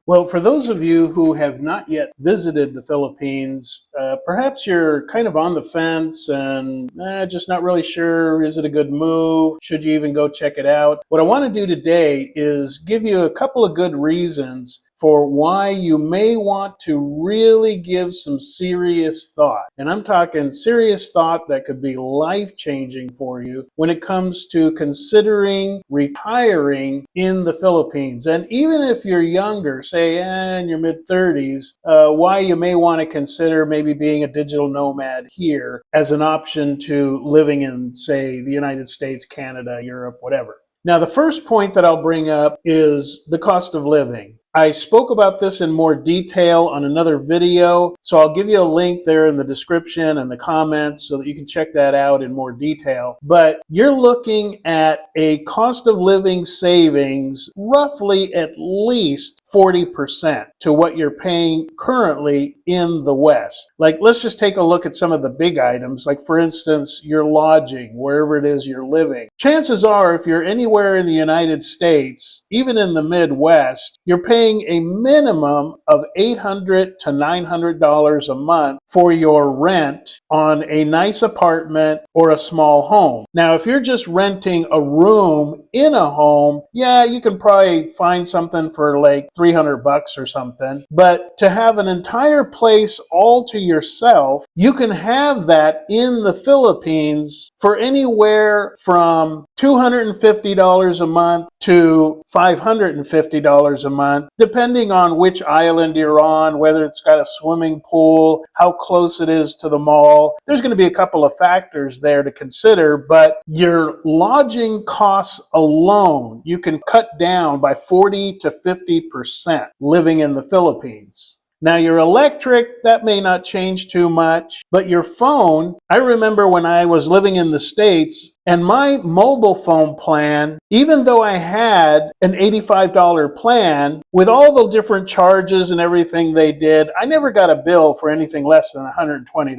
Well, for those of you who have not yet visited the Philippines, perhaps you're kind of on the fence and just not really sure, is it a good move? Should you even go check it out? What I want to do today is give you a couple of good reasons for why you may want to really give some serious thought. And I'm talking serious thought that could be life-changing for you when it comes to considering retiring in the Philippines. And even if you're younger, say in your mid-30s, why you may want to consider maybe being a digital nomad here as an option to living in, say, the United States, Canada, Europe, whatever. Now, the first point that I'll bring up is the cost of living. I spoke about this in more detail on another video, so I'll give you a link there in the description and the comments so that you can check that out in more detail. But you're looking at a cost of living savings roughly at least 40% to what you're paying currently in the West. Like, let's just take a look at some of the big items, like for instance, your lodging, wherever it is you're living. Chances are, if you're anywhere in the United States, even in the Midwest, you're paying a minimum of $800 to $900 a month for your rent on a nice apartment or a small home. Now, if you're just renting a room in a home, yeah, you can probably find something for like $300 or something. But to have an entire place all to yourself, you can have that in the Philippines for anywhere from $250 a month to $550 a month, depending on which island you're on, whether it's got a swimming pool, how close it is to the mall. There's going to be a couple of factors there to consider, but your lodging costs alone, you can cut down by 40 to 50% living in the Philippines. Now, your electric, that may not change too much, but your phone, I remember when I was living in the States and my mobile phone plan, even though I had an $85 plan, with all the different charges and everything they did, I never got a bill for anything less than $120.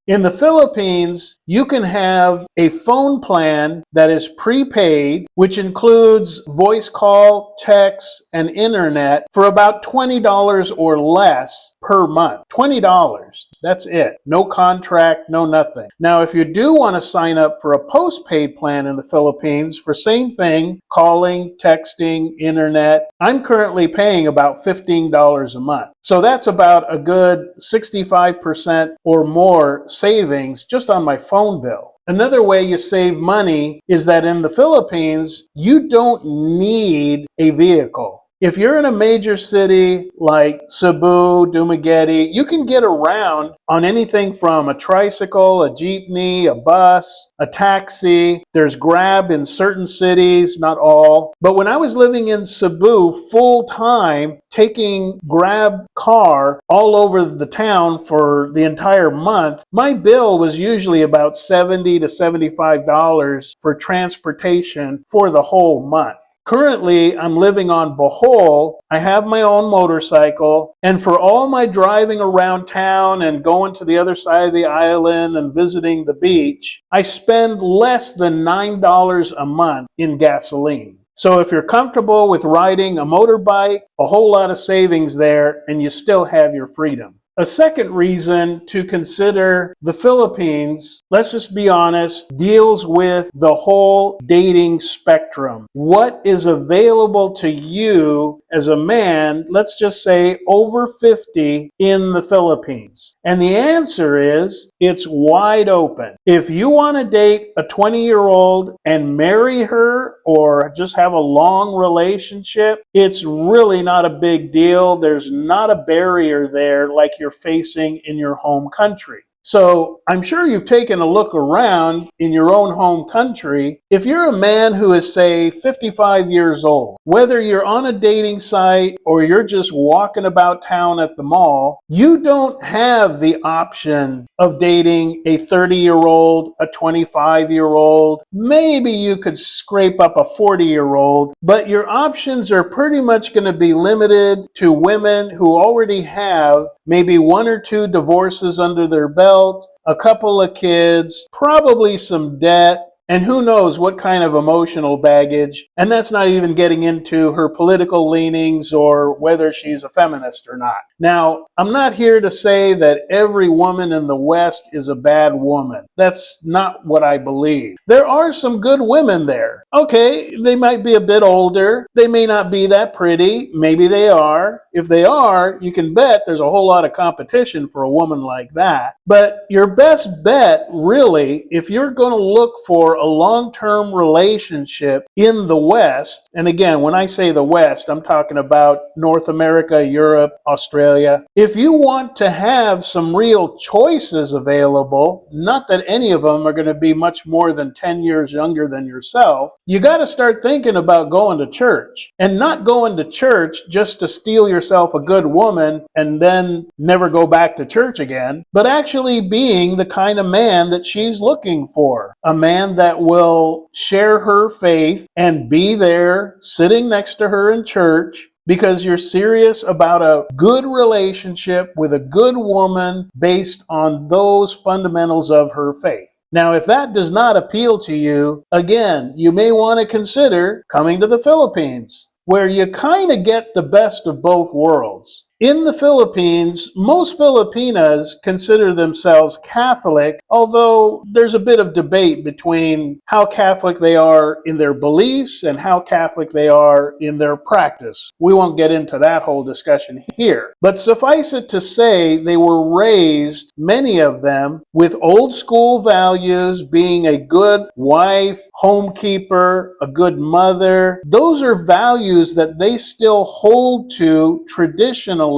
In the Philippines, you can have a phone plan that is prepaid, which includes voice call, text, and internet for about $20 or less per month. $20. That's it. No contract, no nothing. Now, if you do want to sign up for a postpaid plan in the Philippines for same thing, calling, texting, internet, I'm currently paying about $15 a month. So that's about a good 65% or more savings just on my phone bill. Another way you save money is that in the Philippines, you don't need a vehicle. If you're in a major city like Cebu, Dumaguete, you can get around on anything from a tricycle, a jeepney, a bus, a taxi. There's Grab in certain cities, not all. But when I was living in Cebu full time, taking Grab car all over the town for the entire month, my bill was usually about $70 to $75 for transportation for the whole month. Currently, I'm living on Bohol. I have my own motorcycle, and for all my driving around town and going to the other side of the island and visiting the beach, I spend less than $9 a month in gasoline. So if you're comfortable with riding a motorbike, a whole lot of savings there, and you still have your freedom. A second reason to consider the Philippines, let's just be honest, deals with the whole dating spectrum. What is available to you as a man, let's just say over 50 in the Philippines? And the answer is, it's wide open. If you want to date a 20-year-old and marry her or just have a long relationship, it's really not a big deal. There's not a barrier there like you're facing in your home country. So I'm sure you've taken a look around in your own home country. If you're a man who is, say, 55 years old, whether you're on a dating site or you're just walking about town at the mall, you don't have the option of dating a 30-year-old, a 25-year-old. Maybe you could scrape up a 40-year-old, but your options are pretty much going to be limited to women who already have maybe 1 or 2 divorces under their belt, a couple of kids, probably some debt, and who knows what kind of emotional baggage. And that's not even getting into her political leanings or whether she's a feminist or not. Now, I'm not here to say that every woman in the West is a bad woman. That's not what I believe. There are some good women there. Okay, they might be a bit older. They may not be that pretty. Maybe they are. If they are, you can bet there's a whole lot of competition for a woman like that. But your best bet, really, if you're going to look for a long-term relationship in the West, and again, when I say the West, I'm talking about North America, Europe, Australia. If you want to have some real choices available, not that any of them are going to be much more than 10 years younger than yourself, you got to start thinking about going to church, and not going to church just to steal yourself a good woman and then never go back to church again, but actually being the kind of man that she's looking for. A man that will share her faith and be there sitting next to her in church because you're serious about a good relationship with a good woman based on those fundamentals of her faith. Now, if that does not appeal to you, again, you may want to consider coming to the Philippines, where you kind of get the best of both worlds. In the Philippines, most Filipinas consider themselves Catholic, although there's a bit of debate between how Catholic they are in their beliefs and how Catholic they are in their practice. We won't get into that whole discussion here. But suffice it to say, they were raised, many of them, with old school values, being a good wife, homekeeper, a good mother. Those are values that they still hold to traditionally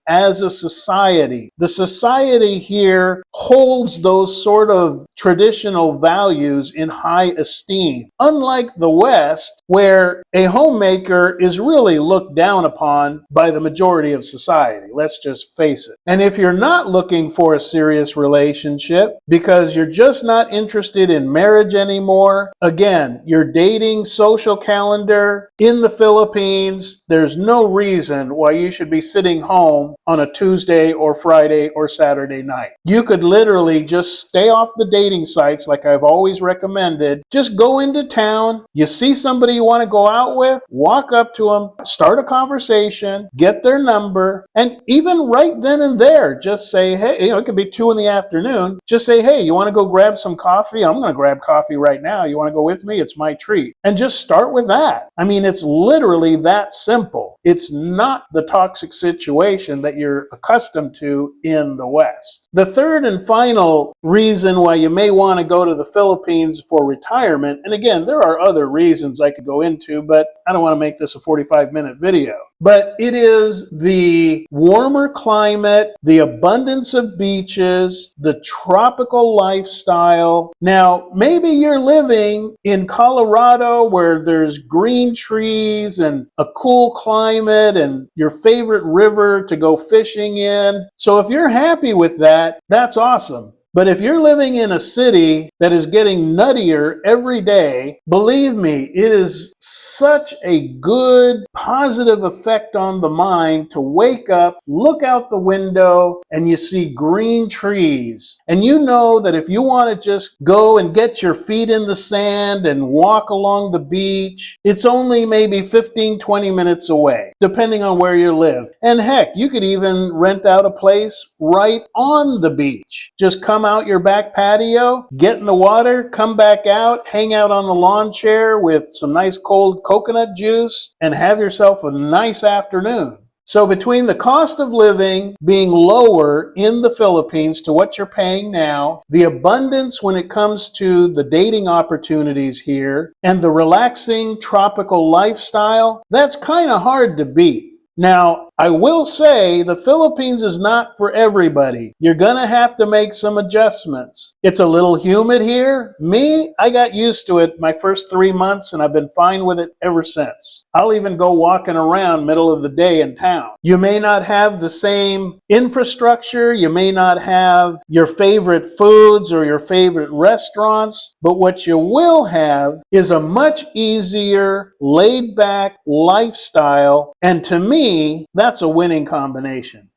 as a society. The society here holds those sort of traditional values in high esteem. Unlike the West, where a homemaker is really looked down upon by the majority of society. Let's just face it. And if you're not looking for a serious relationship because you're just not interested in marriage anymore, again, your dating social calendar in the Philippines, there's no reason why you should be sitting home on a Tuesday or Friday or Saturday night. You could literally just stay off the dating sites like I've always recommended. Just go into town, you see somebody you want to go out with, walk up to them, start a conversation, get their number, and even right then and there, just say, hey, it could be 2 in the afternoon, just say, hey, you want to go grab some coffee? I'm going to grab coffee right now. You want to go with me? It's my treat. And just start with that. I mean, it's literally that simple. It's not the toxic situation that you're accustomed to in the West. The third and final reason why you may want to go to the Philippines for retirement, and again, there are other reasons I could go into, but I don't want to make this a 45-minute video. But it is the warmer climate, the abundance of beaches, the tropical lifestyle. Now, maybe you're living in Colorado where there's green trees and a cool climate and your favorite river to go fishing in. So if you're happy with that, that's awesome. But if you're living in a city that is getting nuttier every day, believe me, it is such a good, positive effect on the mind to wake up, look out the window, and you see green trees. And you know that if you want to just go and get your feet in the sand and walk along the beach, it's only maybe 15, 20 minutes away, depending on where you live. And heck, you could even rent out a place right on the beach. Just come out your back patio, get in the water, come back out, hang out on the lawn chair with some nice cold coconut juice, and have yourself a nice afternoon. So between the cost of living being lower in the Philippines to what you're paying now, the abundance when it comes to the dating opportunities here, and the relaxing tropical lifestyle, that's kind of hard to beat. Now, I will say the Philippines is not for everybody. You're going to have to make some adjustments. It's a little humid here. Me, I got used to it my first 3 months and I've been fine with it ever since. I'll even go walking around middle of the day in town. You may not have the same infrastructure. You may not have your favorite foods or your favorite restaurants, but what you will have is a much easier, laid-back lifestyle. And to me, that's a winning combination.